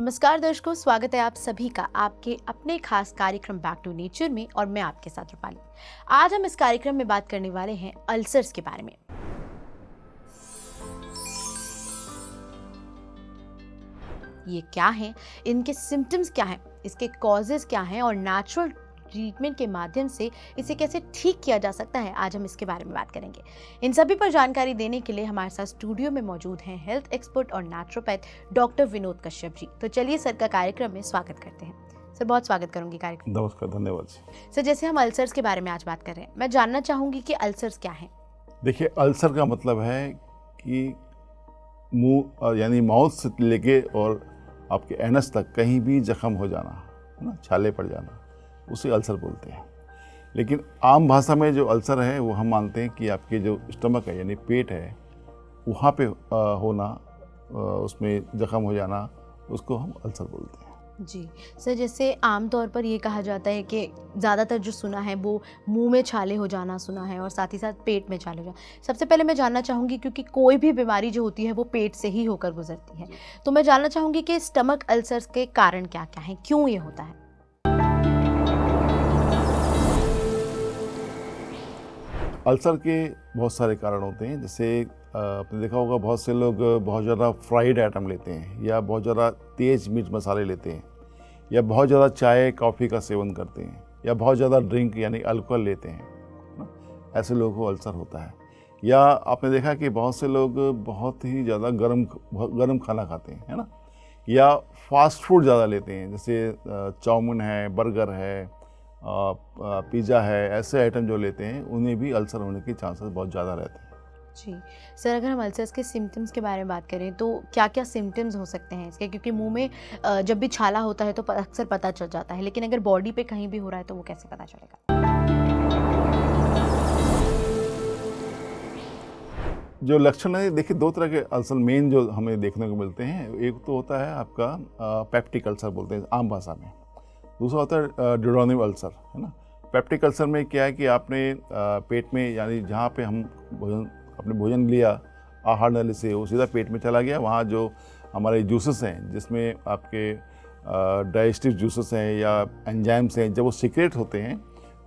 नमस्कार दर्शकों, स्वागत है आप सभी का आपके अपने खास कार्यक्रम बैक टू नेचर में और मैं आपके साथ रूपाली। आज हम इस कार्यक्रम में बात करने वाले हैं अल्सर्स के बारे में। ये क्या हैं, इनके सिम्टम्स क्या हैं, इसके कॉजेज क्या हैं और नेचुरल ट्रीटमेंट के माध्यम से इसे कैसे ठीक किया जा सकता है, आज हम इसके बारे में बात करेंगे। इन सभी पर जानकारी देने के लिए हमारे साथ स्टूडियो में मौजूद हैं हेल्थ एक्सपर्ट और नेचुरोपैथ डॉक्टर विनोद कश्यप जी। तो चलिए सर का कार्यक्रम में स्वागत करते हैं। सर, बहुत स्वागत करूंगी कार्यक्रम। नमस्कार, धन्यवाद जी। सर, जैसे हम अल्सर्स के बारे में आज बात कर रहे हैं, मैं जानना चाहूंगी कि अल्सर्स क्या हैं। देखिए, अल्सर का मतलब है कि मुंह यानी माउथ से लेके और आपके एनस तक कहीं भी जख्म हो जाना, है ना, छाले पड़ जाना, उसे अल्सर बोलते हैं। लेकिन आम भाषा में जो अल्सर है वो हम मानते हैं कि आपके जो स्टमक है यानी पेट है वहाँ पे होना, उसमें जख्म हो जाना, उसको हम अल्सर बोलते हैं। जी सर, जैसे आमतौर पर ये कहा जाता है कि ज़्यादातर जो सुना है वो मुंह में छाले हो जाना सुना है और साथ ही साथ पेट में छाले हो जाना। सबसे पहले मैं जानना चाहूँगी, क्योंकि कोई भी बीमारी जो होती है वो पेट से ही होकर गुजरती है, तो मैं जानना चाहूँगी कि स्टमक अल्सर्स के कारण क्या क्या हैं, क्यों ये होता है। अल्सर के बहुत सारे कारण होते हैं। जैसे आपने देखा होगा, बहुत से लोग बहुत ज़्यादा फ्राइड आइटम लेते हैं या बहुत ज़्यादा तेज़ मिर्च मसाले लेते हैं या बहुत ज़्यादा चाय कॉफ़ी का सेवन करते हैं या बहुत ज़्यादा ड्रिंक यानी अल्कोहल लेते हैं ना, ऐसे लोगों को अल्सर होता है। या आपने देखा कि बहुत से लोग बहुत ही ज़्यादा गर्म खाना खाते हैं, है ना, या फास्ट फूड ज़्यादा लेते हैं, जैसे चाउमीन है, बर्गर है, पिज़्ज़ा है, ऐसे आइटम जो लेते हैं उन्हें भी अल्सर होने के चांसेस बहुत ज़्यादा रहते हैं। जी सर, अगर हम अल्सर्स के सिम्टम्स के बारे में बात करें तो क्या क्या सिम्टम्स हो सकते हैं इसके, क्योंकि मुंह में जब भी छाला होता है तो अक्सर पता चल जाता है, लेकिन अगर बॉडी पे कहीं भी हो रहा है तो वो कैसे पता चलेगा। जो लक्षण है, देखिए, दो तरह के अल्सर मेन जो हमें देखने को मिलते हैं। एक तो होता है आपका पेप्टिक अल्सर बोलते हैं आम भाषा में, दूसरा होता है ड्यूरोनिक अल्सर, है ना। पेप्टिक अल्सर में क्या है कि आपने पेट में यानी जहाँ पे हम अपने भोजन लिया आहार नली से, वो सीधा पेट में चला गया। वहाँ जो हमारे जूसेस हैं, जिसमें आपके डाइजेस्टिव जूसेस हैं या एंजाइम्स हैं, जब वो सीक्रेट होते हैं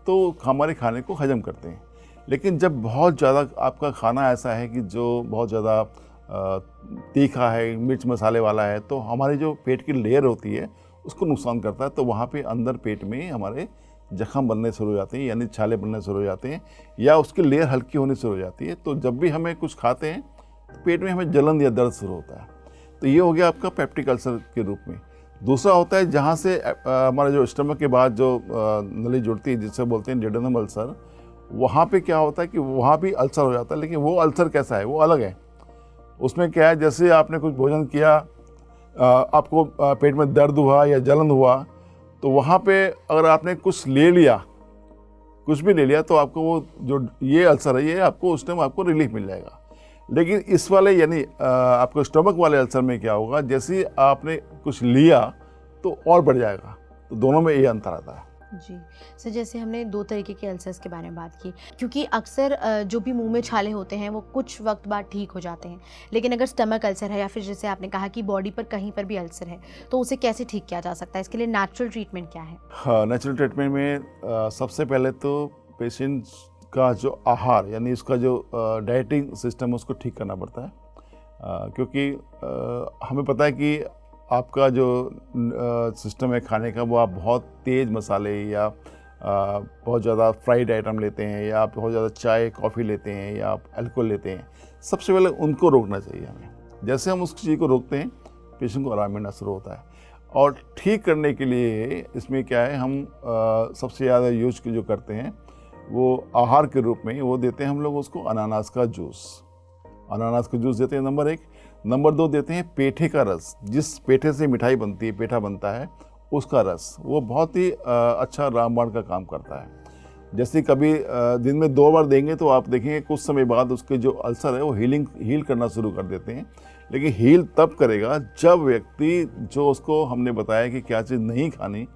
तो हमारे खाने को हजम करते हैं। लेकिन जब बहुत ज़्यादा आपका खाना ऐसा है कि जो बहुत ज़्यादा तीखा है, मिर्च मसाले वाला है, तो हमारी जो पेट की लेयर होती है उसको नुकसान करता है। तो वहाँ पे अंदर पेट में हमारे जख्म बनने शुरू हो जाते हैं, यानी छाले बनने शुरू हो जाते हैं, या उसकी लेयर हल्की होनी शुरू हो जाती है। तो जब भी हमें कुछ खाते हैं तो पेट में हमें जलन या दर्द शुरू होता है। तो ये हो गया आपका पेप्टिक अल्सर के रूप में। दूसरा होता है जहाँ से हमारा जो स्टमक के बाद जो नली जुड़ती है, जिससे बोलते हैं डेडनम अल्सर, वहाँ पे क्या होता है कि वहाँ भी अल्सर हो जाता है। लेकिन वो अल्सर कैसा है, वो अलग है। उसमें क्या है, जैसे आपने कुछ भोजन किया, आपको पेट में दर्द हुआ या जलन हुआ, तो वहाँ पे अगर आपने कुछ ले लिया, कुछ भी ले लिया, तो आपको वो जो ये अल्सर है, ये आपको उस टाइम आपको रिलीफ मिल जाएगा। लेकिन इस वाले यानी आपको स्टमक वाले अल्सर में क्या होगा, जैसे ही आपने कुछ लिया तो और बढ़ जाएगा। तो दोनों में ये अंतर आता है। जी सर, जैसे हमने दो तरीके के अल्सर्स के बारे में बात की, क्योंकि अक्सर जो भी मुंह में छाले होते हैं वो कुछ वक्त बाद ठीक हो जाते हैं, लेकिन अगर स्टमक अल्सर है या फिर जैसे आपने कहा कि बॉडी पर कहीं पर भी अल्सर है, तो उसे कैसे ठीक किया जा सकता है, इसके लिए नेचुरल ट्रीटमेंट क्या है। हाँ, नेचुरल ट्रीटमेंट में सबसे पहले तो पेशेंट का जो आहार यानी उसका जो डाइटिंग सिस्टम है उसको ठीक करना पड़ता है। क्योंकि हमें पता है कि आपका जो सिस्टम है खाने का, वो आप बहुत तेज़ मसाले या बहुत ज़्यादा फ्राइड आइटम लेते हैं, या आप बहुत ज़्यादा चाय कॉफ़ी लेते हैं, या आप अल्कोहल लेते हैं। सबसे पहले उनको रोकना चाहिए हमें। जैसे हम उस चीज़ को रोकते हैं, पेशेंट को आराम मिलना शुरू होता है। और ठीक करने के लिए इसमें क्या है, हम सबसे ज़्यादा यूज जो करते हैं वो आहार के रूप में वो देते हैं हम लोग उसको अनानास का जूस। अनानास का जूस देते हैं नंबर 1। नंबर 2 देते हैं पेठे का रस। जिस पेठे से मिठाई बनती है, पेठा बनता है, उसका रस, वो बहुत ही अच्छा रामबाण का काम करता है। जैसे कभी दिन में 2 बार देंगे तो आप देखेंगे कुछ समय बाद उसके जो अल्सर है वो हील करना शुरू कर देते हैं। लेकिन हील तब करेगा जब व्यक्ति जो उसको हमने बताया कि क्या चीज़ नहीं खानी,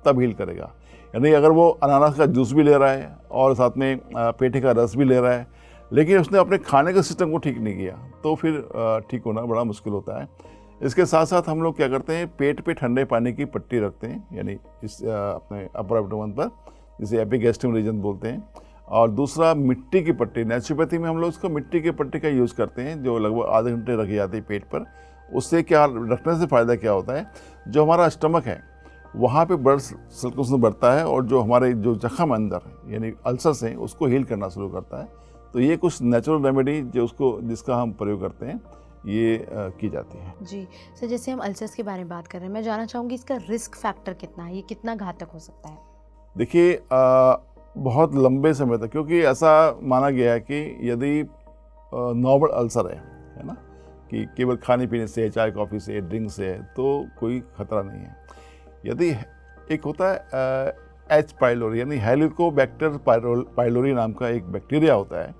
तब हील करेगा। यानी अगर वो अनानास का जूस भी ले रहा है और साथ में पेठे का रस भी ले रहा है, लेकिन उसने अपने खाने के सिस्टम को ठीक नहीं किया, तो फिर ठीक होना बड़ा मुश्किल होता है। इसके साथ साथ हम लोग क्या करते हैं, पेट पे ठंडे पानी की पट्टी रखते हैं, यानी इस अपने अपर एब्डोमेन पर, जिसे एपिगैस्ट्रियम रीजन बोलते हैं। और दूसरा मिट्टी की पट्टी, नेचुरोपैथी में हम लोग उसको मिट्टी की पट्टी का यूज़ करते हैं, जो लगभग आधे घंटे रखी जाती है पेट पर। उससे क्या रखने से फ़ायदा क्या होता है, जो हमारा स्टमक है वहाँ पे ब्लड सर्कुलेशन बढ़ता है, और जो हमारे जो जख्म अंदर यानी अल्सर्स हैं उसको हील करना शुरू करता है। तो ये कुछ नेचुरल रेमेडी जिसका हम प्रयोग करते हैं, ये की जाती है। जी सर, जैसे हम अल्सर्स के बारे में बात कर रहे हैं, मैं जानना चाहूँगी इसका रिस्क फैक्टर कितना है, ये कितना घातक हो सकता है? देखिए, बहुत लंबे समय तक, क्योंकि ऐसा माना गया है कि यदि नॉर्मल अल्सर है ना, कि केवल खाने पीने से, चाय कॉफ़ी से, ड्रिंक से है, तो कोई खतरा नहीं है। यदि एक होता है एच पाइलोरी, यानी हेलिकोबैक्टर पाइलोरी नाम का एक बैक्टीरिया होता है,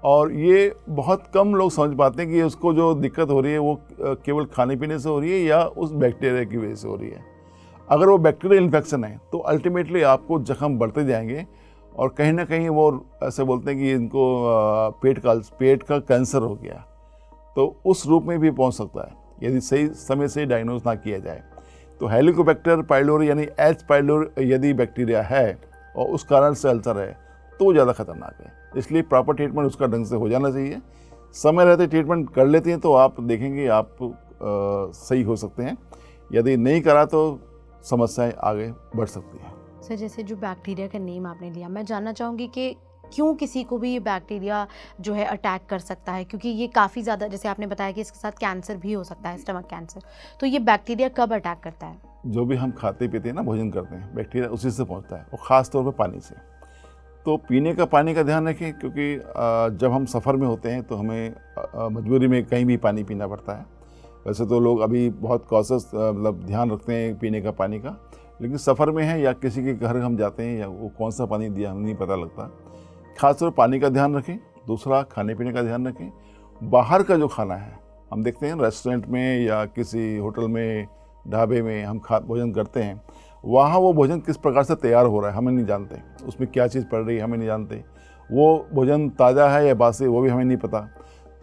और ये बहुत कम लोग समझ पाते हैं कि उसको जो दिक्कत हो रही है वो केवल खाने पीने से हो रही है या उस बैक्टीरिया की वजह से हो रही है। अगर वो बैक्टीरियल इन्फेक्शन है तो अल्टीमेटली आपको जख्म बढ़ते जाएंगे, और कहीं ना कहीं वो ऐसे बोलते हैं कि इनको पेट का कैंसर हो गया, तो उस रूप में भी पहुंच सकता है यदि सही समय से डायग्नोज ना किया जाए। तो हेलिकोबैक्टर पाइलोरी यानी एच पाइलोरी यदि बैक्टीरिया है और उस कारण से अल्सर है, तो वो ज़्यादा खतरनाक है। इसलिए प्रॉपर ट्रीटमेंट उसका ढंग से हो जाना चाहिए। समय रहते ट्रीटमेंट कर लेते हैं तो आप देखेंगे आप सही हो सकते हैं। यदि नहीं करा तो समस्याएं आगे बढ़ सकती हैं। सर, जैसे जो बैक्टीरिया का नेम आपने लिया, मैं जानना चाहूँगी कि क्यों किसी को भी ये बैक्टीरिया जो है अटैक कर सकता है, क्योंकि ये काफ़ी ज़्यादा, जैसे आपने बताया कि इसके साथ कैंसर भी हो सकता है, स्टमक कैंसर, तो ये बैक्टीरिया कब अटैक करता है? जो भी हम खाते पीते हैं ना, भोजन करते हैं, बैक्टीरिया उसी से पहुंचता है, और ख़ास तौर पर पानी से। तो पीने का पानी का ध्यान रखें, क्योंकि जब हम सफ़र में होते हैं तो हमें मजबूरी में कहीं भी पानी पीना पड़ता है। वैसे तो लोग अभी बहुत कॉशस मतलब ध्यान रखते हैं पीने का पानी का, लेकिन सफ़र में है या किसी के घर हम जाते हैं या वो कौन सा पानी दिया हमें नहीं पता लगता। खासतौर पर पानी का ध्यान रखें। दूसरा, खाने पीने का ध्यान रखें। बाहर का जो खाना है, हम देखते हैं रेस्टोरेंट में या किसी होटल में, ढाबे में हम भोजन करते हैं, वहाँ वो भोजन किस प्रकार से तैयार हो रहा है हमें नहीं जानते, उसमें क्या चीज़ पड़ रही है हमें नहीं जानते, वो भोजन ताज़ा है या बासी वो भी हमें नहीं पता।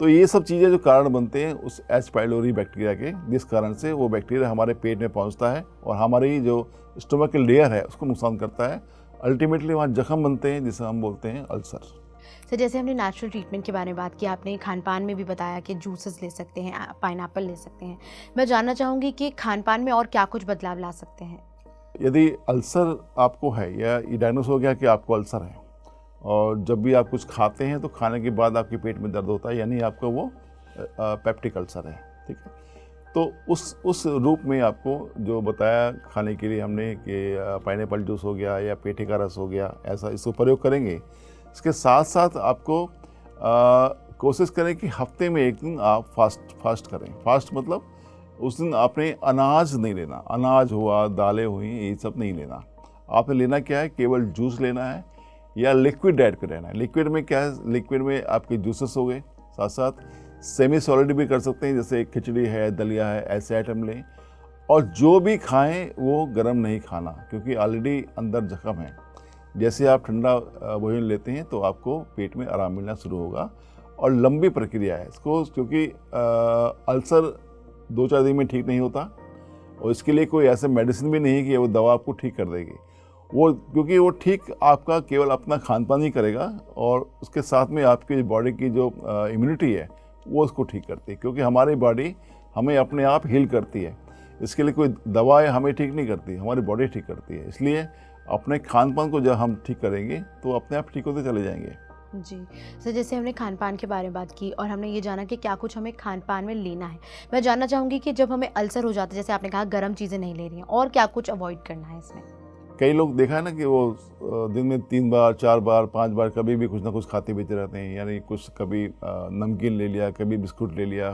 तो ये सब चीज़ें जो कारण बनते हैं उस एच पाइलोरी बैक्टीरिया के, जिस कारण से वो बैक्टीरिया हमारे पेट में पहुंचता है और हमारी जो स्टमक की लेयर है उसको नुकसान करता है। अल्टीमेटली वहाँ जख्म बनते हैं, जिसे हम बोलते हैं अल्सर। सर, जैसे हमने नेचुरल ट्रीटमेंट के बारे में बात की, आपने खान पान में भी बताया कि जूसेस ले सकते हैं, पाइनएप्पल ले सकते हैं। मैं जानना चाहूँगी कि खान पान में और क्या कुछ बदलाव ला सकते हैं? यदि अल्सर आपको है या ये डायग्नोस हो गया कि आपको अल्सर है, और जब भी आप कुछ खाते हैं तो खाने के बाद आपके पेट में दर्द होता है, यानी आपका वो पेप्टिक अल्सर है, ठीक है। तो उस रूप में आपको जो बताया खाने के लिए हमने कि पाइनएप्पल जूस हो गया या पेठे का रस हो गया, ऐसा इसको प्रयोग करेंगे। इसके साथ साथ आपको कोशिश करें कि हफ्ते में एक दिन आप फास्ट करें। फास्ट मतलब उस दिन आपने अनाज नहीं लेना, अनाज हुआ, दालें हुई, ये सब नहीं लेना। आपने लेना क्या है, केवल जूस लेना है या लिक्विड डाइट पे रहना है। लिक्विड में क्या है, लिक्विड में आपके जूसेस हो गए, साथ साथ सेमी सॉलिड भी कर सकते हैं, जैसे खिचड़ी है, दलिया है, ऐसे आइटम लें। और जो भी खाएं वो गर्म नहीं खाना, क्योंकि ऑलरेडी अंदर जख्म है। जैसे आप ठंडा भोजन लेते हैं तो आपको पेट में आराम मिलना शुरू होगा, और लंबी प्रक्रिया है इसको, क्योंकि अल्सर 2-4 दिन में ठीक नहीं होता, और इसके लिए कोई ऐसे मेडिसिन भी नहीं है कि वो दवा आपको ठीक कर देगी। क्योंकि वो ठीक आपका केवल अपना खान पान ही करेगा, और उसके साथ में आपकी बॉडी की जो इम्यूनिटी है वो उसको ठीक करती है, क्योंकि हमारी बॉडी हमें अपने आप हील करती है। इसके लिए कोई दवाएं हमें ठीक नहीं करती, हमारी बॉडी ठीक करती है। इसलिए अपने खान पान को जब हम ठीक करेंगे तो अपने आप ठीक होते चले जाएंगे। जी सर, जैसे हमने खान पान के बारे में बात की और हमने ये जाना कि क्या कुछ हमें खान पान में लेना है, मैं जानना चाहूँगी कि जब हमें अल्सर हो जाता है, जैसे आपने कहा गर्म चीज़ें नहीं ले रही हैं, और क्या कुछ अवॉइड करना है इसमें? कई लोग देखा है ना कि वो दिन में 3 बार, 4 बार, 5 बार कभी भी कुछ ना कुछ खाते पीते रहते हैं, यानी कुछ कभी नमकीन ले लिया, कभी बिस्कुट ले लिया।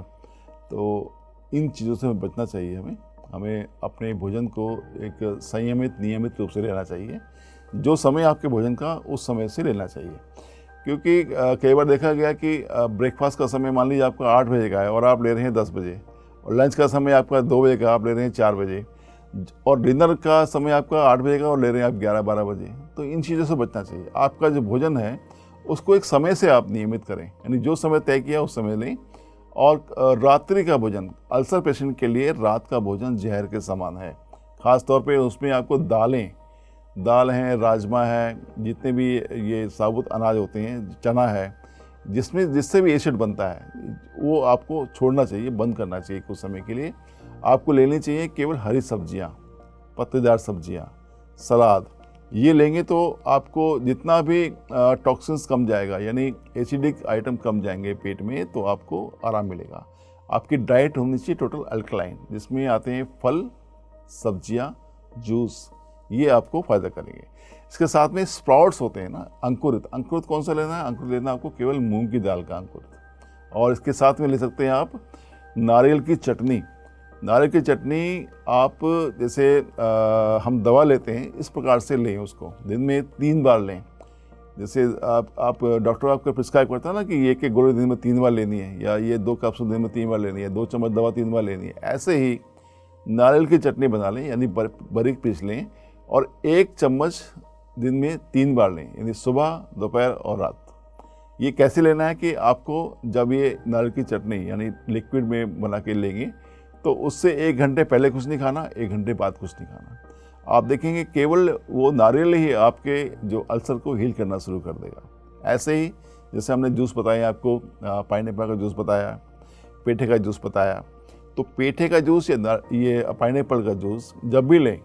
तो इन चीज़ों से बचना चाहिए हमें अपने भोजन को एक संयमित, नियमित रूप से लेना चाहिए। जो समय आपके भोजन का उस समय से लेना चाहिए, क्योंकि कई बार देखा गया कि ब्रेकफास्ट का समय मान लीजिए आपका 8 बजे का है और आप ले रहे हैं 10 बजे, और लंच का समय आपका 2 बजे का, आप ले रहे हैं 4 बजे, और डिनर का समय आपका 8 बजे का और ले रहे हैं आप 11-12 बजे। तो इन चीज़ों से बचना चाहिए। आपका जो भोजन है उसको एक समय से आप नियमित करें, यानी जो समय तय किया उस समय लें, और रात्रि का भोजन अल्सर पेशेंट के लिए रात का भोजन जहर के समान है। ख़ास तौर पे उसमें आपको दाल हैं, राजमा है, जितने भी ये साबुत अनाज होते हैं, चना है, जिससे भी एसिड बनता है, वो आपको छोड़ना चाहिए, बंद करना चाहिए कुछ समय के लिए। आपको लेनी चाहिए केवल हरी सब्जियाँ, पत्तेदार सब्जियाँ, सलाद। ये लेंगे तो आपको जितना भी टॉक्सिन्स कम जाएगा, यानी एसिडिक आइटम कम जाएंगे पेट में, तो आपको आराम मिलेगा। आपकी डाइट होनी चाहिए टोटल अल्कलाइन, जिसमें आते हैं फल, सब्जियां, जूस, ये आपको फ़ायदा करेंगे। इसके साथ में स्प्राउट्स होते हैं ना, अंकुरित कौन सा लेना है? अंकुरित लेना आपको केवल मूंग की दाल का अंकुरित। और इसके साथ में ले सकते हैं आप नारियल की चटनी। नारियल की चटनी आप जैसे हम दवा लेते हैं, इस प्रकार से लें उसको, दिन में 3 बार लें। जैसे आप डॉक्टर आपको प्रिस्क्राइब करता है ना कि ये एक गोली दिन में 3 बार लेनी है, या ये 2 कैप्सूल दिन में 3 बार लेनी है, 2 चम्मच दवा 3 बार लेनी है। ऐसे ही नारियल की चटनी बना लें, यानी बारीक पीस लें, और 1 चम्मच दिन में 3 बार लें, यानी सुबह, दोपहर और रात। ये कैसे लेना है कि आपको जब ये नारियल की चटनी यानी लिक्विड में बना के लेंगे, तो उससे 1 घंटे पहले कुछ नहीं खाना, 1 घंटे बाद कुछ नहीं खाना। आप देखेंगे केवल वो नारियल ही आपके जो अल्सर को हील करना शुरू कर देगा। ऐसे ही जैसे हमने जूस बताया आपको, पाइनएप्पल का जूस बताया, पेठे का जूस बताया, तो पेठे का जूस या ये पाइनएप्पल का जूस जब भी लें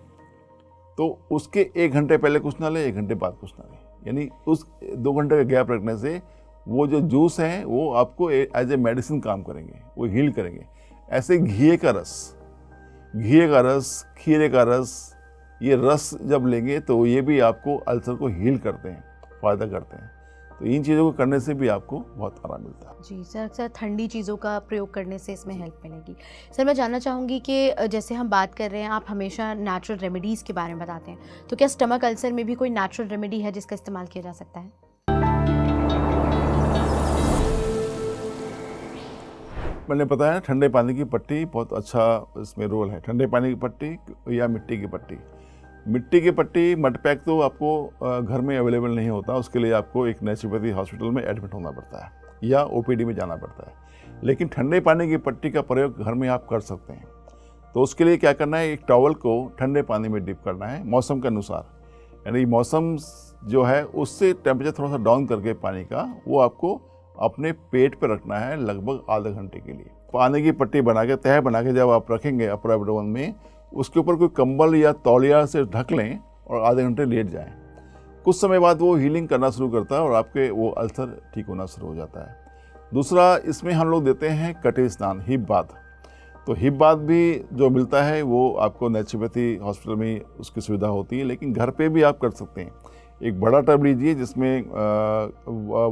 तो उसके 1 घंटे पहले कुछ ना लें, 1 घंटे बाद कुछ ना लें, यानी उस 2 घंटे का गैप रखने से वो जो जूस हैं वो आपको एज ए मेडिसिन काम करेंगे, वो हील करेंगे। ऐसे घी का रस, खीरे का रस, ये रस जब लेंगे तो ये भी आपको अल्सर को हील करते हैं, फ़ायदा करते हैं। तो इन चीज़ों को करने से भी आपको बहुत आराम मिलता है। जी सर, अक्सर ठंडी चीज़ों का प्रयोग करने से इसमें हेल्प मिलेगी। सर, मैं जानना चाहूँगी कि जैसे हम बात कर रहे हैं, आप हमेशा नेचुरल रेमेडीज़ के बारे में बताते हैं, तो क्या स्टमक अल्सर में भी कोई नेचुरल रेमेडी है जिसका इस्तेमाल किया जा सकता है? मैंने बताया ठंडे पानी की पट्टी बहुत अच्छा इसमें रोल है। ठंडे पानी की पट्टी या मिट्टी की पट्टी। मिट्टी की पट्टी, मड पैक तो आपको घर में अवेलेबल नहीं होता, उसके लिए आपको एक नेचुरोपैथी हॉस्पिटल में एडमिट होना पड़ता है या ओपीडी में जाना पड़ता है। लेकिन ठंडे पानी की पट्टी का प्रयोग घर में आप कर सकते हैं। तो उसके लिए क्या करना है, एक टॉवल को ठंडे पानी में डिप करना है मौसम के अनुसार, यानी मौसम जो है उससे टेम्परेचर थोड़ा सा डाउन करके पानी का, वो आपको अपने पेट पर रखना है लगभग आधे घंटे के लिए। पानी की पट्टी बना के, तह बना के जब आप रखेंगे अपर एब्डोमेन में, उसके ऊपर कोई कंबल या तौलिया से ढक लें और आधे घंटे लेट जाएं। कुछ समय बाद वो हीलिंग करना शुरू करता है और आपके वो अल्सर ठीक होना शुरू हो जाता है। दूसरा, इसमें हम लोग देते हैं कटे स्नान, हिप बाथ। तो हिप बाथ भी जो मिलता है वो आपको नेचुरोपैथी हॉस्पिटल में उसकी सुविधा होती है, लेकिन घर पे भी आप कर सकते हैं। एक बड़ा टब लीजिए जिसमें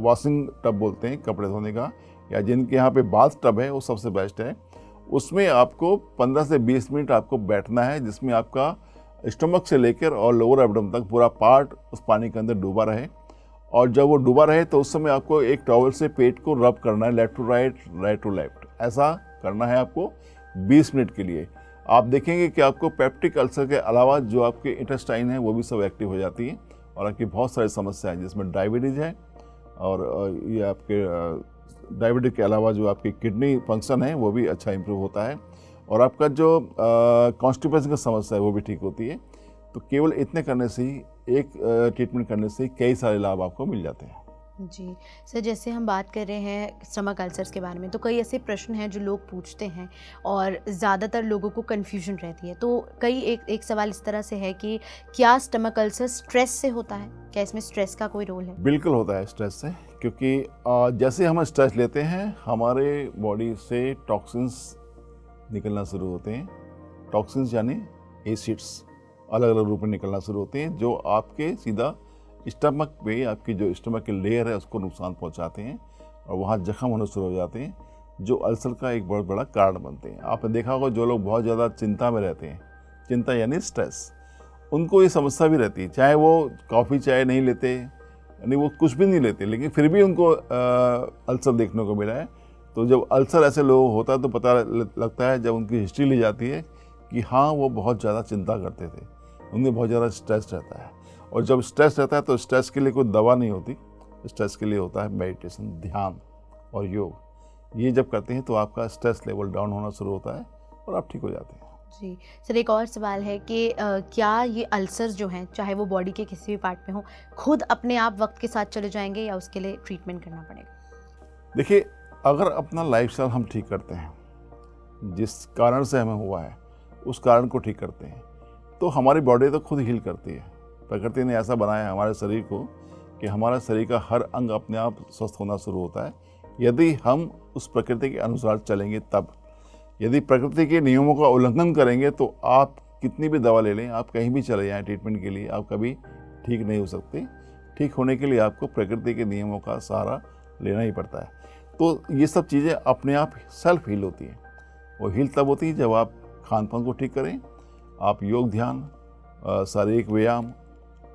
वॉशिंग टब बोलते हैं कपड़े धोने का, या जिनके यहाँ पे बाथ टब है वो सबसे बेस्ट है। उसमें आपको 15 से 20 मिनट आपको बैठना है, जिसमें आपका स्टमक से लेकर और लोअर एब्डोमेन तक पूरा पार्ट उस पानी के अंदर डूबा रहे। और जब वो डूबा रहे तो उस समय आपको एक टॉवल से पेट को रब करना है, left to right, right to left, ऐसा करना है आपको 20 मिनट के लिए। आप देखेंगे कि आपको पेप्टिक अल्सर के अलावा जो आपके इंटेस्टाइन है वो भी सब एक्टिव हो जाती है, और आपकी बहुत सारी समस्याएं जिसमें डायबिटीज़ है, और ये आपके डायबिटीज के अलावा जो आपकी किडनी फंक्शन है वो भी अच्छा इंप्रूव होता है, और आपका जो कॉन्स्टिपेशन की समस्या है वो भी ठीक होती है। तो केवल इतने करने से ही, एक ट्रीटमेंट करने से कई सारे लाभ आपको मिल जाते हैं। जी सर, जैसे हम बात कर रहे हैं स्टमक अल्सर्स के बारे में, तो कई ऐसे प्रश्न हैं जो लोग पूछते हैं और ज़्यादातर लोगों को कन्फ्यूजन रहती है। तो कई एक सवाल इस तरह से है कि क्या स्टमक अल्सर स्ट्रेस से होता है? क्या इसमें स्ट्रेस का कोई रोल है? बिल्कुल होता है स्ट्रेस से, क्योंकि जैसे हम स्ट्रेस लेते हैं हमारे बॉडी से टॉक्सिन्स निकलना शुरू होते हैं। टॉक्सिन्स यानी एसिड्स अलग अलग रूप में निकलना शुरू होते हैं, जो आपके सीधा स्टमक पे, आपकी जो स्टमक की लेयर है उसको नुकसान पहुंचाते हैं, और वहाँ जख्म होने शुरू हो जाते हैं, जो अल्सर का एक बहुत बड़ा कारण बनते हैं। आपने देखा होगा जो लोग बहुत ज़्यादा चिंता में रहते हैं, चिंता यानी स्ट्रेस, उनको ये समस्या भी रहती है, चाहे वो कॉफ़ी चाय नहीं लेते, यानी वो कुछ भी नहीं लेते, लेकिन फिर भी उनको अल्सर देखने को मिला है। तो जब अल्सर ऐसे लोगों को होता है तो पता लगता है, जब उनकी हिस्ट्री ली जाती है, कि हाँ वो बहुत ज़्यादा चिंता करते थे, उनमें बहुत ज़्यादा स्ट्रेस रहता है। और जब स्ट्रेस रहता है तो स्ट्रेस के लिए कोई दवा नहीं होती, स्ट्रेस के लिए होता है मेडिटेशन, ध्यान और योग। ये जब करते हैं तो आपका स्ट्रेस लेवल डाउन होना शुरू होता है और आप ठीक हो जाते हैं। जी सर, एक और सवाल है कि क्या ये अल्सर्स जो हैं, चाहे वो बॉडी के किसी भी पार्ट में हो, खुद अपने आप वक्त के साथ चले जाएंगे या उसके लिए ट्रीटमेंट करना पड़ेगा? देखिए, अगर अपना लाइफस्टाइल हम ठीक करते हैं, जिस कारण से हमें हुआ है उस कारण को ठीक करते हैं, तो हमारी बॉडी तो खुद हील करती है। प्रकृति ने ऐसा बनाया है हमारे शरीर को कि हमारा शरीर का हर अंग अपने आप स्वस्थ होना शुरू होता है, यदि हम उस प्रकृति के अनुसार चलेंगे तब। यदि प्रकृति के नियमों का उल्लंघन करेंगे तो आप कितनी भी दवा ले लें, आप कहीं भी चले जाएं ट्रीटमेंट के लिए, आप कभी ठीक नहीं हो सकते। ठीक होने के लिए आपको प्रकृति के नियमों का सहारा लेना ही पड़ता है। तो ये सब चीज़ें अपने आप सेल्फ हील होती हैं। वो हील तब होती है जब आप खान पान को ठीक करें, आप योग ध्यान, शारीरिक व्यायाम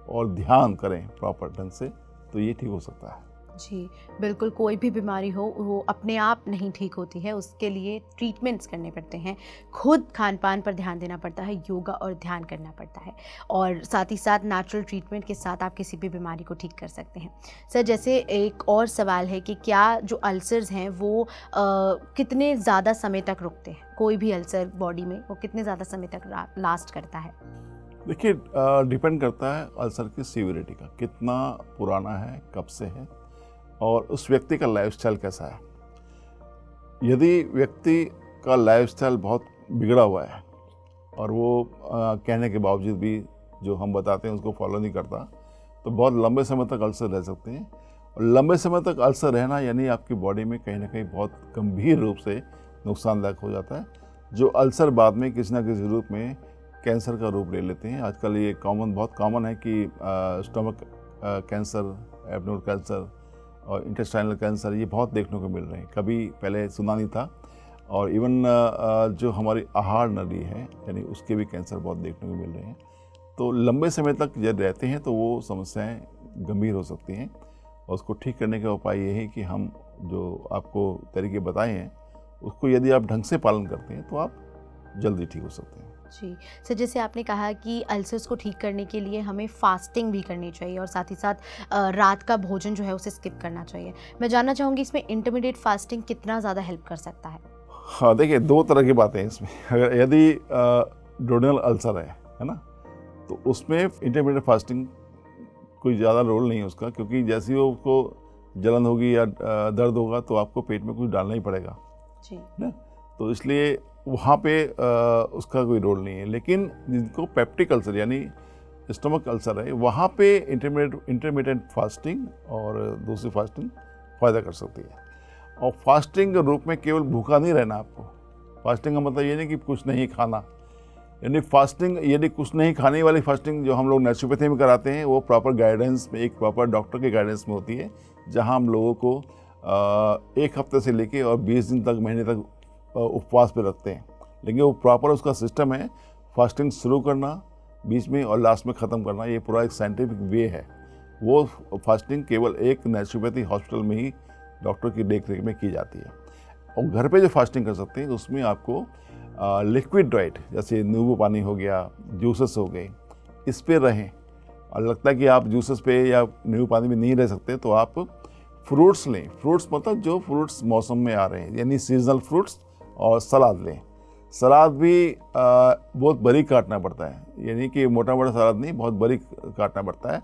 और ध्यान करें प्रॉपर ढंग से, तो ये ठीक हो सकता है। जी बिल्कुल, कोई भी बीमारी हो वो अपने आप नहीं ठीक होती है, उसके लिए ट्रीटमेंट्स करने पड़ते हैं, खुद खान पान पर ध्यान देना पड़ता है, योगा और ध्यान करना पड़ता है, और साथ ही साथ नेचुरल ट्रीटमेंट के साथ आप किसी भी बीमारी को ठीक कर सकते हैं। सर, जैसे एक और सवाल है कि क्या जो अल्सर्स हैं वो कितने ज़्यादा समय तक रुकते हैं? कोई भी अल्सर बॉडी में वो कितने ज़्यादा समय तक लास्ट करता है? देखिए, डिपेंड करता है अल्सर की सीवियरिटी का, कितना पुराना है, कब से है, और उस व्यक्ति का लाइफस्टाइल कैसा है। यदि व्यक्ति का लाइफस्टाइल बहुत बिगड़ा हुआ है और वो कहने के बावजूद भी जो हम बताते हैं उसको फॉलो नहीं करता, तो बहुत लंबे समय तक अल्सर रह सकते हैं। और लंबे समय तक अल्सर रहना यानी आपकी बॉडी में कहीं ना कहीं बहुत गंभीर रूप से नुकसानदायक हो जाता है, जो अल्सर बाद में किसी न किसी रूप में कैंसर का रूप ले लेते हैं। आजकल ये बहुत कॉमन है कि स्टमक कैंसर, एब्डोमेनल कैंसर और इंटेस्टाइनल कैंसर, ये बहुत देखने को मिल रहे हैं। कभी पहले सुना नहीं था। और इवन जो हमारी आहार नली है यानी उसके भी कैंसर बहुत देखने को मिल रहे हैं। तो लंबे समय तक जब रहते हैं तो वो समस्याएं गंभीर हो सकती हैं, और उसको ठीक करने का उपाय ये है कि हम जो आपको तरीके बताए हैं उसको यदि आप ढंग से पालन करते हैं तो आप जल्दी ठीक हो सकते हैं। जी सर, जैसे आपने कहा कि अल्सर्स को ठीक करने के लिए हमें फास्टिंग भी करनी चाहिए और साथ ही साथ रात का भोजन जो है उसे स्किप करना चाहिए। मैं जानना चाहूँगी इसमें इंटरमीडिएट फास्टिंग कितना ज़्यादा हेल्प कर सकता है? हाँ, देखिए, दो तरह की बातें हैं इसमें। अगर यदि डोडेनल अल्सर है ना, तो उसमें इंटरमीडिएट फास्टिंग कोई ज़्यादा रोल नहीं है उसका, क्योंकि जैसे ही उसको जलन होगी या दर्द होगा तो आपको पेट में कुछ डालना ही पड़ेगा जी ना, तो इसलिए वहाँ पे उसका कोई रोल नहीं है। लेकिन जिनको पेप्टिक अल्सर यानी स्टमक अल्सर है, वहाँ पे इंटरमीडिएट फास्टिंग और दूसरी फास्टिंग फ़ायदा कर सकती है। और फास्टिंग के रूप में केवल भूखा नहीं रहना आपको। फास्टिंग का मतलब ये नहीं कि कुछ नहीं खाना, यानी फास्टिंग यानी कुछ नहीं खाने वाली फास्टिंग जो हम लोग नेचुरोपैथी में कराते हैं वो प्रॉपर गाइडेंस में, एक प्रॉपर डॉक्टर के गाइडेंस में होती है, जहाँ हम लोगों को 1 हफ्ते से लेके और 20 दिन तक, महीने तक उपवास पे रखते हैं। लेकिन वो प्रॉपर उसका सिस्टम है, फास्टिंग शुरू करना, बीच में और लास्ट में ख़त्म करना, ये पूरा एक साइंटिफिक वे है। वो फास्टिंग केवल एक नेचुरोपैथी हॉस्पिटल में ही डॉक्टर की देख रेख में की जाती है। और घर पे जो फास्टिंग कर सकते हैं उसमें आपको लिक्विड डाइट जैसे नींबू पानी हो गया, जूसेस हो गए, इस पे रहें। और लगता है कि आप जूसेस पे या नींबू पानी में नहीं रह सकते तो आप फ्रूट्स लें। फ्रूट्स मतलब जो फ्रूट्स मौसम में आ रहे हैं यानी सीजनल फ्रूट्स, और सलाद लें। सलाद भी बहुत बारीक काटना पड़ता है, यानी कि मोटा मोटा सलाद नहीं, बहुत बारीक काटना पड़ता है।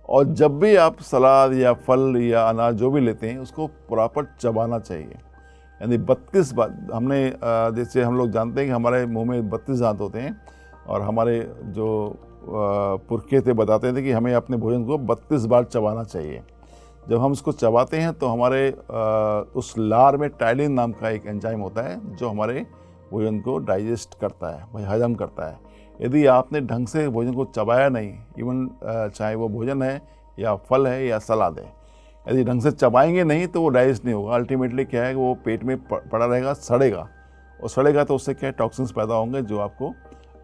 और जब भी आप सलाद या फल या अनाज जो भी लेते हैं उसको प्रॉपर चबाना चाहिए। यानी 32 बार हमने जैसे हम लोग जानते हैं कि हमारे मुंह में 32 दांत होते हैं, और हमारे जो पुरखे थे बताते थे कि हमें अपने भोजन को 32 बार चबाना चाहिए। जब हम उसको चबाते हैं तो हमारे उस लार में टाइलिन नाम का एक एंजाइम होता है जो हमारे भोजन को डाइजेस्ट करता है, हजम करता है। यदि आपने ढंग से भोजन को चबाया नहीं, इवन चाहे वो भोजन है या फल है या सलाद है, यदि ढंग से चबाएंगे नहीं तो वो डाइजेस्ट नहीं होगा। अल्टीमेटली क्या है कि वो पेट में पड़ा रहेगा, सड़ेगा, और सड़ेगा तो उससे क्या टॉक्सिन्स पैदा होंगे जो आपको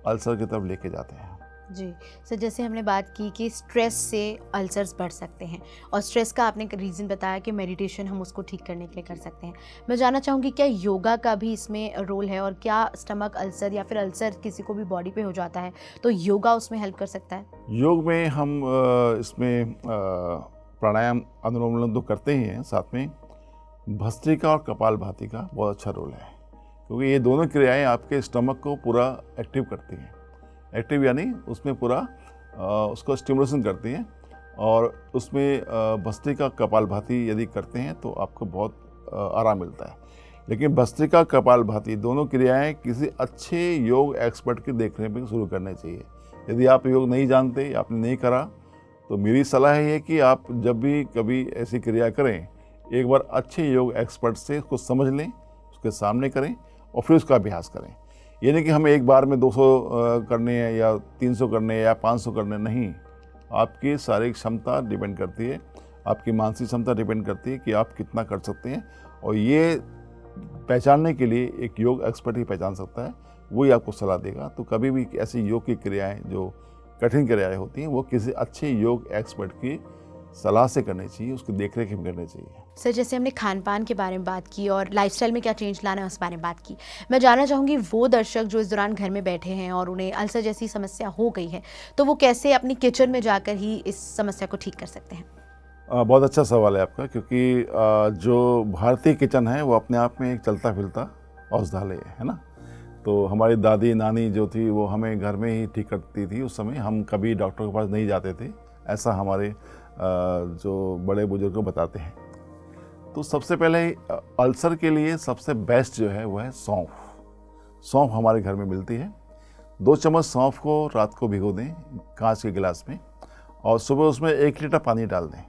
अल्सर की तरफ लेके जाते हैं। जी सर, जैसे हमने बात की कि स्ट्रेस से अल्सर्स बढ़ सकते हैं, और स्ट्रेस का आपने रीज़न बताया कि मेडिटेशन हम उसको ठीक करने के लिए कर सकते हैं। मैं जानना चाहूँगी क्या योगा का भी इसमें रोल है, और क्या स्टमक अल्सर या फिर अल्सर किसी को भी बॉडी पे हो जाता है तो योगा उसमें हेल्प कर सकता है? योग में हम इसमें प्राणायाम, अनुलोम विलोम तो करते ही हैं साथ में, भस्त्रिका और कपालभाति का बहुत अच्छा रोल है, क्योंकि ये दोनों क्रियाएं आपके स्टमक को पूरा एक्टिव करती हैं। एक्टिव यानी उसमें पूरा उसको स्टिमुलेशन करती हैं, और उसमें भस्त्रिका कपालभाति यदि करते हैं तो आपको बहुत आराम मिलता है। लेकिन भस्त्रिका कपालभाति दोनों क्रियाएं किसी अच्छे योग एक्सपर्ट के देखने पर शुरू करने चाहिए। यदि आप योग नहीं जानते, आपने नहीं करा, तो मेरी सलाह है कि आप जब भी कभी ऐसी क्रिया करें, एक बार अच्छे योग एक्सपर्ट से उसको समझ लें, उसके सामने करें और फिर उसका अभ्यास करें। ये नहीं कि हमें एक बार में 200 करने हैं या 300 करने हैं या 500 करने, नहीं। आपकी शारीरिक क्षमता डिपेंड करती है, आपकी मानसिक क्षमता डिपेंड करती है कि आप कितना कर सकते हैं, और ये पहचानने के लिए एक योग एक्सपर्ट ही पहचान सकता है, वही आपको सलाह देगा। तो कभी भी ऐसी योग की क्रियाएं जो कठिन क्रियाएं होती हैं वो किसी अच्छे योग एक्सपर्ट की सलाह से करनी चाहिए, उसकी देखरेख में करनी चाहिए। सर, जैसे हमने खान पान के बारे में बात की और लाइफस्टाइल में क्या चेंज लाना है उस बारे में बात की, मैं जानना चाहूँगी वो दर्शक जो इस दौरान घर में बैठे हैं और उन्हें अल्सर जैसी समस्या हो गई है, तो वो कैसे अपनी किचन में जाकर ही इस समस्या को ठीक कर सकते हैं? बहुत अच्छा सवाल है आपका, क्योंकि जो भारतीय किचन है वो अपने आप में एक चलता फिरता औषधालय है ना। तो हमारी दादी नानी जो थी वो हमें घर में ही ठीक करती थी। उस समय हम कभी डॉक्टर के पास नहीं जाते थे, ऐसा हमारे जो बड़े बुजुर्ग बताते हैं। तो सबसे पहले अल्सर के लिए सबसे बेस्ट जो है वो है सौंफ। सौंफ हमारे घर में मिलती है। 2 चम्मच सौंफ को रात को भिगो दें कांच के गिलास में, और सुबह उसमें 1 लीटर पानी डाल दें।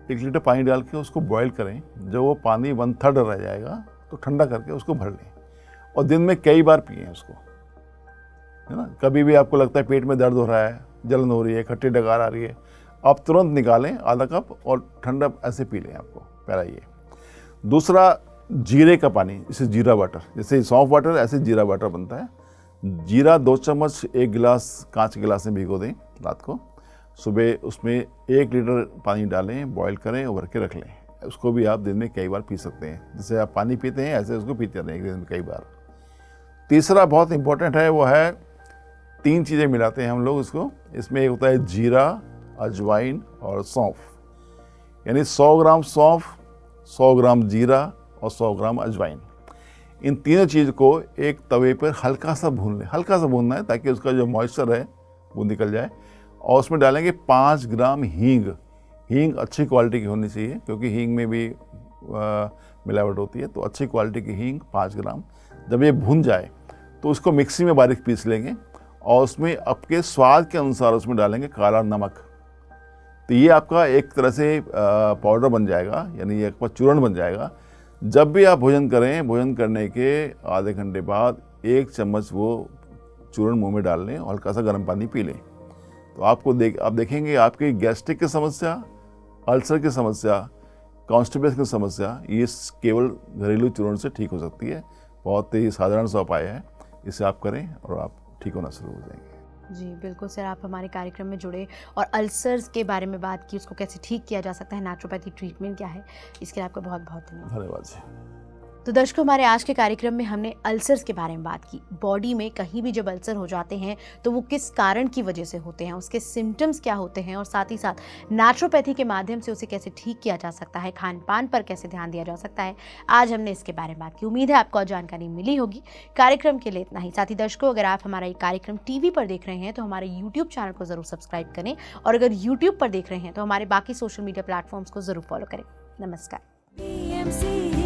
1 लीटर पानी डाल के उसको बॉईल करें। जब वो पानी 1/3 रह जाएगा तो ठंडा करके उसको भर लें, और दिन में कई बार पिएं उसको, है ना। कभी भी आपको लगता है पेट में दर्द हो रहा है, जलन हो रही है, खट्टी डकार आ रही है, आप तुरंत निकालें आधा कप और ठंडा ऐसे पी लें। आपको पहला ये। दूसरा, जीरे का पानी, जैसे जीरा वाटर, जैसे सौंफ वाटर ऐसे जीरा वाटर बनता है। जीरा 2 चम्मच 1 गिलास कांच के गिलास में भिगो दें रात को। सुबह उसमें 1 लीटर पानी डालें, बॉईल करें, उबर के रख लें। उसको भी आप दिन में कई बार पी सकते हैं। जैसे आप पानी पीते हैं ऐसे उसको पीते रहें एक दिन में कई बार। तीसरा बहुत इंपॉर्टेंट है, वो है 3 चीज़ें मिलाते हैं हम लोग इसको। इसमें एक होता है जीरा, अजवाइन और सौंफ, यानी 100 ग्राम सौंफ, 100 ग्राम जीरा और 100 ग्राम अजवाइन। इन तीनों चीज़ को एक तवे पर हल्का सा भून लें। हल्का सा भूनना है ताकि उसका जो मॉइस्चर है वो निकल जाए। और उसमें डालेंगे 5 ग्राम हींग। हींग अच्छी क्वालिटी की होनी चाहिए, क्योंकि हींग में भी मिलावट होती है। तो अच्छी क्वालिटी की हींग 5 ग्राम। जब ये भून जाए तो उसको मिक्सी में बारीक पीस लेंगे, और उसमें आपके स्वाद के अनुसार उसमें डालेंगे काला नमक। तो ये आपका एक तरह से पाउडर बन जाएगा, यानी ये आपका चूर्ण बन जाएगा। जब भी आप भोजन करें, भोजन करने के आधे घंटे बाद 1 चम्मच वो चूर्ण मुंह में डाल लें और हल्का सा गर्म पानी पी लें। तो आप देखेंगे आपकी गैस्ट्रिक की समस्या, अल्सर की समस्या, कॉन्स्टिपेशन की समस्या, ये केवल घरेलू चूर्ण से ठीक हो सकती है। बहुत ही साधारण सा उपाय है, इसे आप करें और आप ठीक होना शुरू हो जाएंगे। जी बिल्कुल सर, आप हमारे कार्यक्रम में जुड़े और अल्सर्स के बारे में बात की, उसको कैसे ठीक किया जा सकता है, नेचुरोपैथी ट्रीटमेंट क्या है, इसके लिए आपका बहुत बहुत धन्यवाद। धन्यवाद जी। तो दर्शकों, हमारे आज के कार्यक्रम में हमने अल्सर्स के बारे में बात की। बॉडी में कहीं भी जब अल्सर हो जाते हैं तो वो किस कारण की वजह से होते हैं, उसके सिम्टम्स क्या होते हैं, और साथ ही साथ नेचुरोपैथी के माध्यम से उसे कैसे ठीक किया जा सकता है, खान पान पर कैसे ध्यान दिया जा सकता है, आज हमने इसके बारे में बात की। उम्मीद है आपको आज जानकारी मिली होगी। कार्यक्रम के लिए इतना ही। साथ ही दर्शकों, अगर आप हमारा ये कार्यक्रम टीवी पर देख रहे हैं तो हमारे यूट्यूब चैनल को ज़रूर सब्सक्राइब करें, और अगर यूट्यूब पर देख रहे हैं तो हमारे बाकी सोशल मीडिया प्लेटफॉर्म्स को ज़रूर फॉलो करें। नमस्कार।